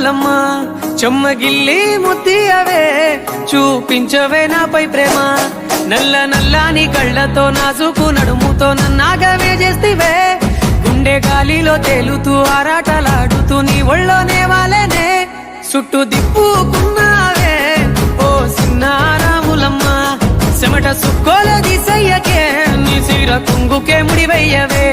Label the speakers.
Speaker 1: రాములమ్మ చెమ్మగిల్లి ముద్దియవే చూపించవే నాపై ప్రేమ నల్ల నల్లాని కళ్ళతో నాజుకు నడుముతో నన్నాగవే చేస్తివే గుండె గాలిలో తేలుతూ ఆరాటలాడుతూ నీ ఒళ్ళోనే వాలేనే చుట్టూ దిప్పుకున్నావే ఓ సిన్న రాములమ్మ చెమట సుక్కోల దిశయ్యకే నీ సిర కుంగుకే ముడివయ్యవే